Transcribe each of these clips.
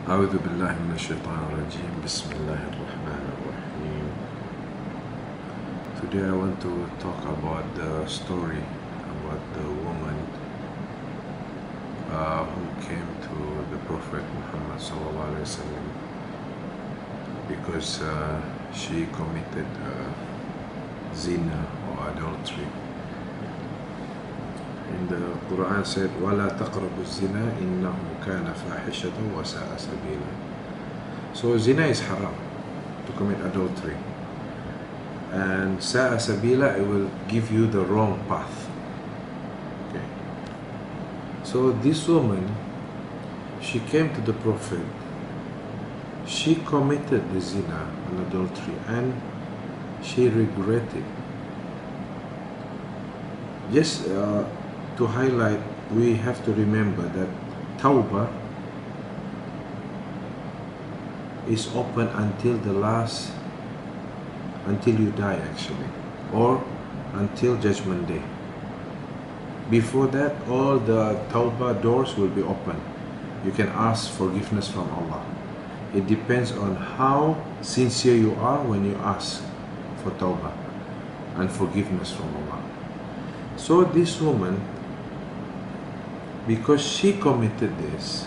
أعوذ بالله من الشيطان الرجيم بسم الله الرحمن الرحيم. Today I want to talk about the story about the woman who came to the Prophet Muhammad sallallahu alaihi wasallam because she committed Zina or adultery. And the Quran said, وَلَا تَقْرَبُوا الزِّنَا إِنَّهُ كَانَ فَاحِشَةً وَسَاءَ سَبِيلًا. So zina is haram, to commit adultery. And sa'a sabila, it will give you the wrong path. Okay. So this woman, she came to the Prophet. She committed the zina and adultery, and she regretted. Just to highlight, we have to remember that tawbah is open until until you die actually, or until Judgment Day. Before that, all the tawbah doors will be open. You can ask forgiveness from Allah. It depends on how sincere you are when you ask for tawbah and forgiveness from Allah. So this woman, because she committed this,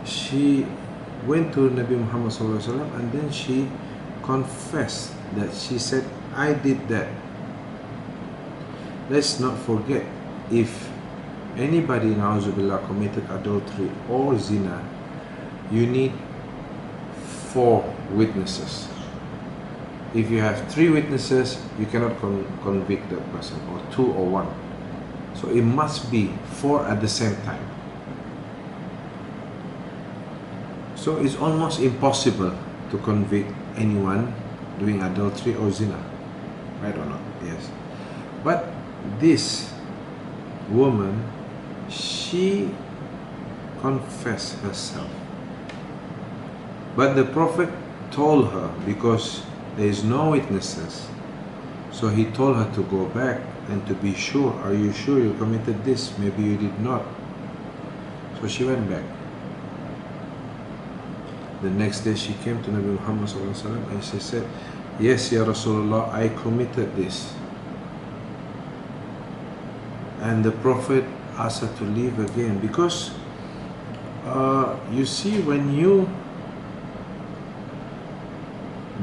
she went to Nabi Muhammad SAW and then she confessed that she said, I did that. Let's not forget, if anybody in Auzubillah committed adultery or zina, you need 4 witnesses. If you have 3 witnesses, you cannot convict that person, or 2 or 1. So it must be 4 at the same time. So it's almost impossible to convict anyone doing adultery or zina. Right or not? Yes. But this woman, she confessed herself. But the Prophet told her, because there is no witnesses, so he told her to go back and to be sure. Are you sure you committed this? Maybe you did not. So she went back. The next day she came to Nabi Muhammad SAW and she said, yes, Ya Rasulullah, I committed this. And the Prophet asked her to leave again, because you see, when you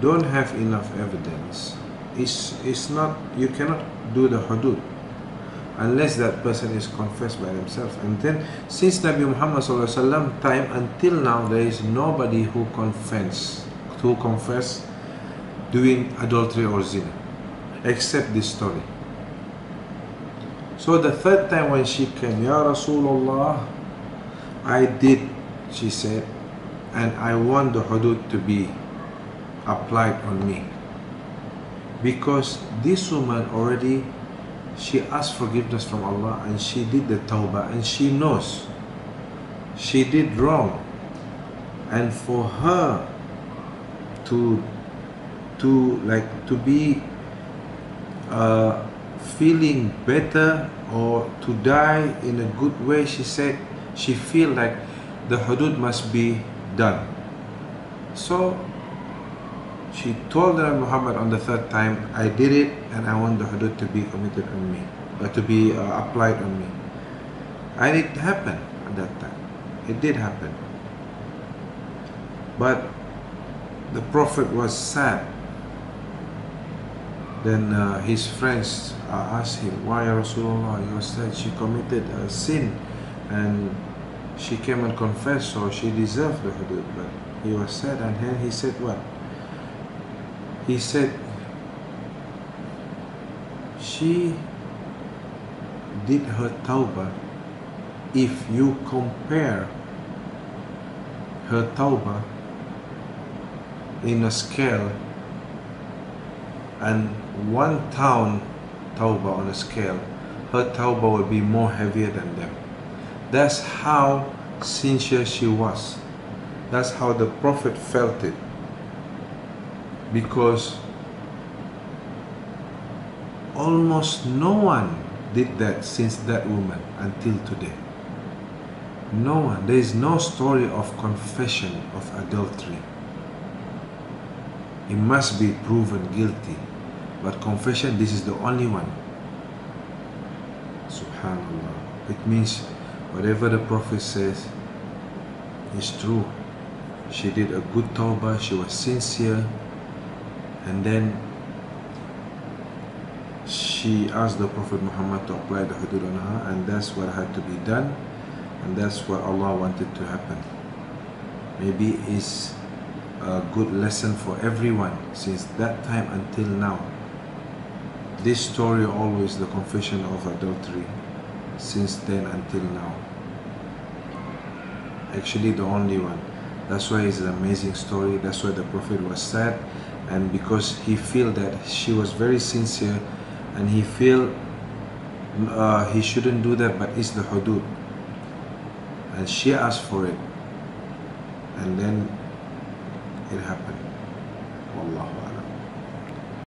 don't have enough evidence, it's not, you cannot do the hudud unless that person is confessed by themselves. And then since Nabi Muhammad SAW time until now, there is nobody who confess doing adultery or zina except this story. So the third time when she came, Ya Rasulullah, I did, she said, and I want the hudud to be applied on me. Because this woman already, she asked forgiveness from Allah and she did the tawbah and she knows she did wrong. And for her to be feeling better or to die in a good way, she said she feel like the hudud must be done. So she told Muhammad on the third time, I did it and I want the hudud to be committed on me, to be applied on me. And it happened at that time. It did happen. But the Prophet was sad. Then his friends asked him, why, Ya Rasulullah? He was sad. She committed a sin and she came and confessed, so she deserved the hudud. But he was sad, and then he said what? He said, she did her tawbah. If you compare her tawbah in a scale and 1 town tawbah on a scale, her tawbah will be more heavier than them. That's how sincere she was. That's how the Prophet felt it. Because almost no one did that since that woman until today. No one. There is no story of confession of adultery. He must be proven guilty. But confession, this is the only one. Subhanallah. It means whatever the Prophet says is true. She did a good tawbah, she was sincere, and then she asked the Prophet Muhammad to apply the hudud on her, and that's what had to be done, and that's what Allah wanted to happen. Maybe it's a good lesson for everyone since that time until now. This story always the confession of adultery since then until now. Actually the only one. That's why it's an amazing story. That's why the Prophet was sad, and because he feel that she was very sincere, and he feel he shouldn't do that, but it's the hudud, and she asked for it, and then it happened. Wallahu a'lam.